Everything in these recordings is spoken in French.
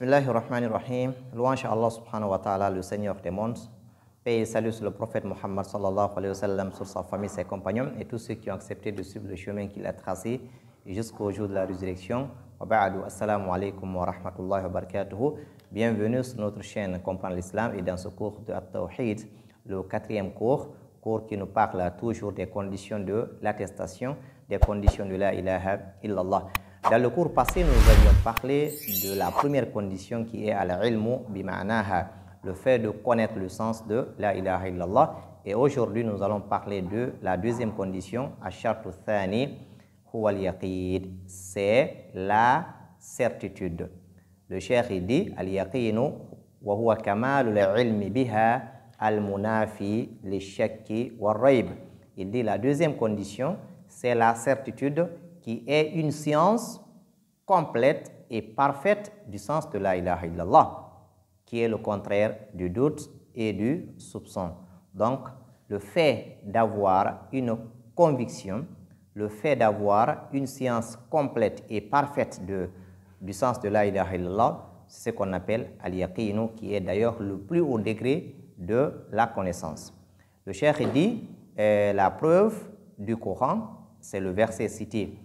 Bismillahirrahmanirrahim. Louange à Allah subhanahu wa ta'ala, le Seigneur des mondes. Paix et salut sur le prophète Muhammad sallallahu alayhi wa sallam, sur sa famille, ses compagnons et tous ceux qui ont accepté de suivre le chemin qu'il a tracé jusqu'au jour de la résurrection. Wa ba'adu, assalamu alaikum wa rahmatullahi wa barakatuhu. Bienvenue sur notre chaîne Comprendre l'Islam et dans ce cours de At-Tawhid, le quatrième cours qui nous parle toujours des conditions de l'attestation, des conditions de la ilaha illallah. Dans le cours passé, nous avions parlé de la première condition qui est al-ilmu bima'naha, le fait de connaître le sens de la ilaha illallah. Et aujourd'hui, nous allons parler de la deuxième condition, ash-shartu thani huwa al-yaqid, c'est la certitude. Le cheikh dit al-yaqinu wa huwa kamalul ilmi biha al-munafi li-shakki wa-rayb. Il dit la deuxième condition, c'est la certitude qui est une science complète et parfaite du sens de la ilaha illallah, qui est le contraire du doute et du soupçon. Donc, le fait d'avoir une conviction, le fait d'avoir une science complète et parfaite du sens de la ilaha illallah, c'est ce qu'on appelle al-yaqinu, qui est d'ailleurs le plus haut degré de la connaissance. Le cheikh dit, la preuve du Coran, c'est le verset cité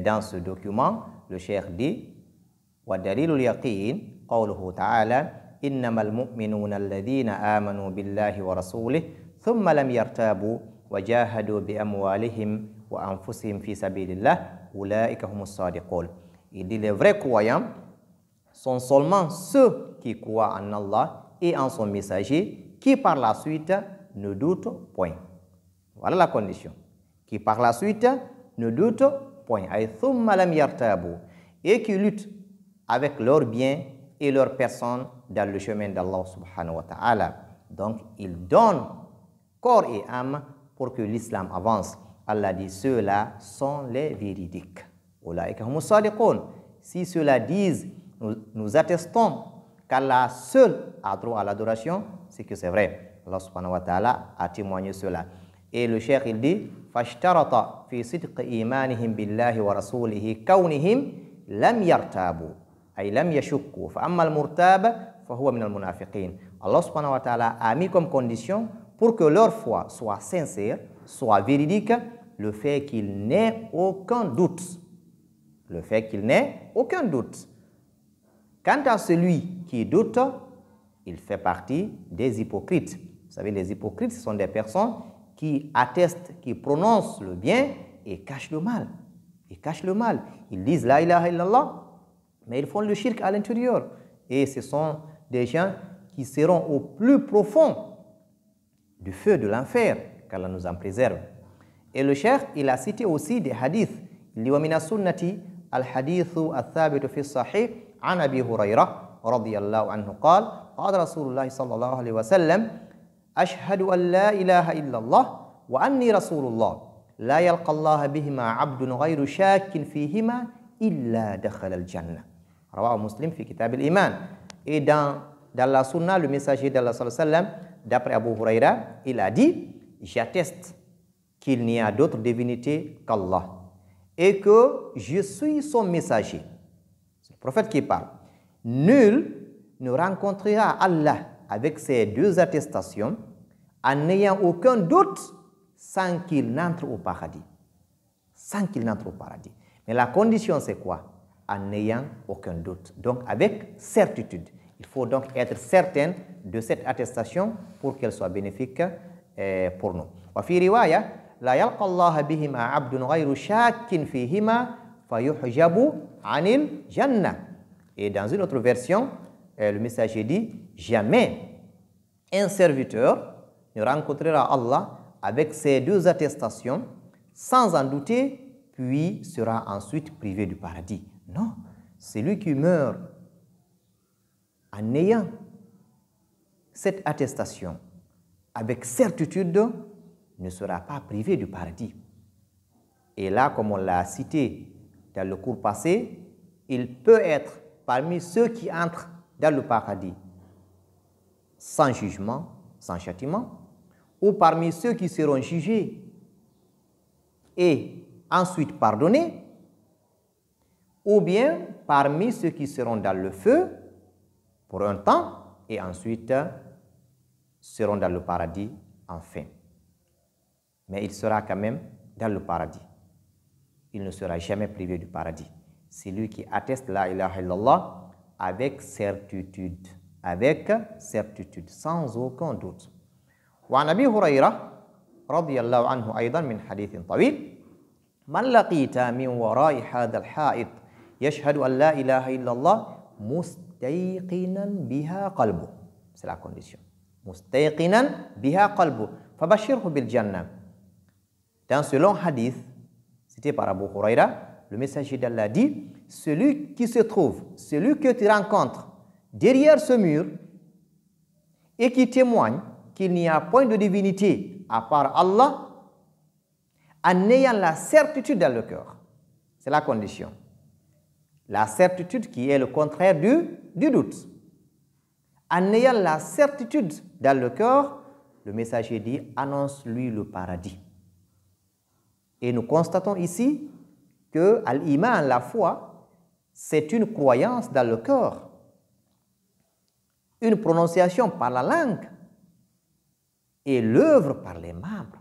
dans ce document. Le cheikh dit wa dalilul yaqin qawluhu ta'ala innamal mu'minuna alladhina amanu billahi wa rasulih thumma lam yartabu wa jahadu bi amwalihim wa anfusihim fi sabilillah ulaika humus sadiqun. Il dit les vrais croyants sont seulement ceux qui croient en Allah et en son messager, qui par la suite ne doutent point. Voilà la condition. Qui par la suite ne doutent point, et qui luttent avec leurs biens et leurs personnes dans le chemin d'Allah subhanahu wa ta'ala. Donc, ils donnent corps et âme pour que l'islam avance. Allah dit, ceux-là sont les véridiques. Si ceux-là disent, nous attestons qu'Allah seul a droit à l'adoration, c'est que c'est vrai. Allah subhanahu wa ta'ala a témoigné cela. Et le cheikh, il dit, فَاشْتَرَطَ فِي صِدْقِ إِيمَانِهِمْ بِاللَّهِ وَرَسُولِهِ كَوْنِهِمْ لَمْ يَرْتَابُوا أي لَمْ يَشُكُّوا فَأَمَّا الْمُرْتَابَ فَهُوَ مِنَ الْمُنَافِقِينَ. Allah subhanahu wa ta'ala a mis comme condition pour que leur foi soit sincère, soit véridique, le fait qu'il n'ait aucun doute. Le fait qu'il n'ait aucun doute. Quant à celui qui doute, il fait partie des hypocrites. Vous savez, les hypocrites, ce sont des personnes qui attestent, qui prononcent le bien et cachent le mal. Ils cachent le mal. Ils disent la ilaha illallah, mais ils font le shirk à l'intérieur. Et ce sont des gens qui seront au plus profond du feu de l'enfer, qu'Allah nous en préserve. Et le cheikh, il a cité aussi des hadiths. Il dit wa mina sunnati al-hadithu al-thabitu fi sahih an Abi Hurayra radiyallahu anhu qala qala Rasulullah sallallahu alayhi wa sallam أشهد أن لا إله إلا الله وأني رسول الله لا يلقى الله بهما عبد غير شاك فيهما إلا دخل الجنة. رواه مسلم في كتاب الإيمان. Et dans la sunna, le messager d'Allah sallallahu alayhi wa sallam, d'après Abu Huraira, il a dit, j'atteste qu'il n'y a d'autre divinité qu'Allah et que je suis son messager. C'est le prophète qui parle. Nul ne rencontrera Allah avec ces deux attestations, en n'ayant aucun doute, sans qu'il n'entre au paradis. Sans qu'il n'entre au paradis. Mais la condition, c'est quoi? En n'ayant aucun doute. Donc, avec certitude. Il faut donc être certain de cette attestation pour qu'elle soit bénéfique pour nous. وفي رواية لا يلقى الله بهما عبد غير شاك فيهما فيحجب عن الجنة. Et dans une autre version, le messager dit, jamais un serviteur ne rencontrera Allah avec ces deux attestations sans en douter, puis sera ensuite privé du paradis. Non, celui qui meurt en ayant cette attestation avec certitude ne sera pas privé du paradis. Et là, comme on l'a cité dans le cours passé, il peut être parmi ceux qui entrent dans le paradis sans jugement, sans châtiment, ou parmi ceux qui seront jugés et ensuite pardonnés, ou bien parmi ceux qui seront dans le feu pour un temps et ensuite seront dans le paradis enfin. Mais il sera quand même dans le paradis. Il ne sera jamais privé du paradis. C'est lui qui atteste la ilaha illallah avec certitude, sans aucun doute. وعن أبي هريرة رضي الله عنه أيضا من حديث طويل من لقيت من وراء هذا الحائط يشهد أن لا إله إلا الله مستيقنا بها قلبه. C'est la condition. مستيقنا بها قلبه فبشره بالجنة. Dans ce long hadith, cité par Abu Huraira, le messager d'Allah dit, celui qui se trouve, celui que tu rencontres derrière ce mur et qui témoigne qu'il n'y a point de divinité à part Allah, en ayant la certitude dans le cœur. C'est la condition. La certitude qui est le contraire du doute. En ayant la certitude dans le cœur, le messager dit, annonce-lui le paradis. Et nous constatons ici que l'iman, la foi, c'est une croyance dans le cœur, une prononciation par la langue et l'œuvre par les membres.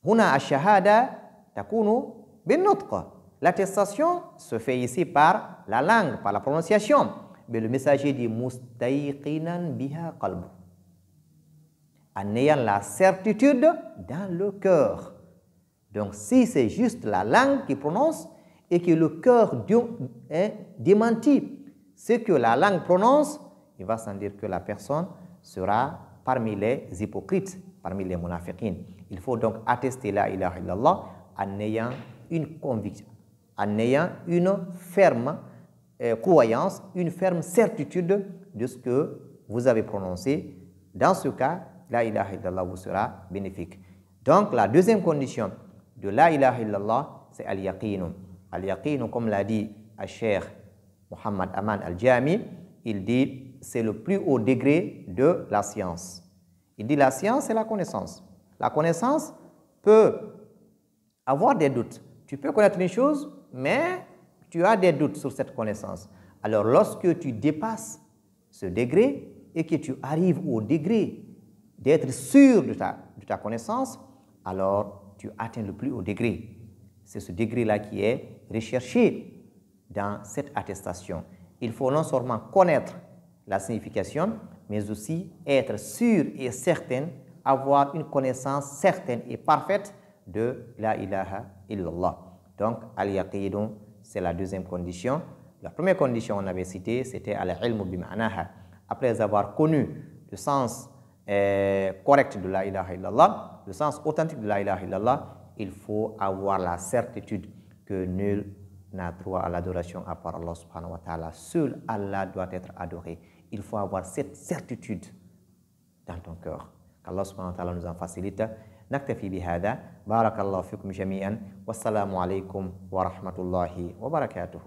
هنا الشهادة تكون بالنطق. L'attestation se fait ici par la langue, par la prononciation. Mais le messager dit مستيقنا بها قلبه. En ayant la certitude dans le cœur. Donc, si c'est juste la langue qui prononce et que le cœur démentit ce que la langue prononce, il va sans dire que la personne sera parmi les hypocrites, parmi les munafiqin. Il faut donc attester la ilaha illallah en ayant une conviction, en ayant une ferme croyance, une ferme certitude de ce que vous avez prononcé. Dans ce cas, la ilaha illallah vous sera bénéfique. Donc, la deuxième condition de la ilaha illallah, c'est al-yaqinu. Al-yaqinu, comme l'a dit Al-Cheikh Muhammad Aman Al-Jami, il dit c'est le plus haut degré de la science. Il dit la science, c'est la connaissance. La connaissance peut avoir des doutes. Tu peux connaître une chose, mais tu as des doutes sur cette connaissance. Alors, lorsque tu dépasses ce degré et que tu arrives au degré d'être sûr de ta connaissance, alors tu atteins le plus haut degré. C'est ce degré-là qui est recherché dans cette attestation. Il faut non seulement connaître la signification, mais aussi être sûr et certain, avoir une connaissance certaine et parfaite de la ilaha illallah. Donc, al-yaqinu, c'est la deuxième condition. La première condition, on avait cité, c'était al-ilmu bima'naha. Après avoir connu le sens correct de la ilaha illallah, le sens authentique de la ilaha illallah, il faut avoir la certitude que nul n'a droit à l'adoration à part Allah subhanahu wa ta'ala. Seul Allah doit être adoré. Il faut avoir cette certitude dans ton cœur. Qu'Allah subhanahu wa ta'ala nous en facilite. نكتفي بهذا. بارك الله فيكم جميعا والسلام عليكم ورحمة الله وبركاته.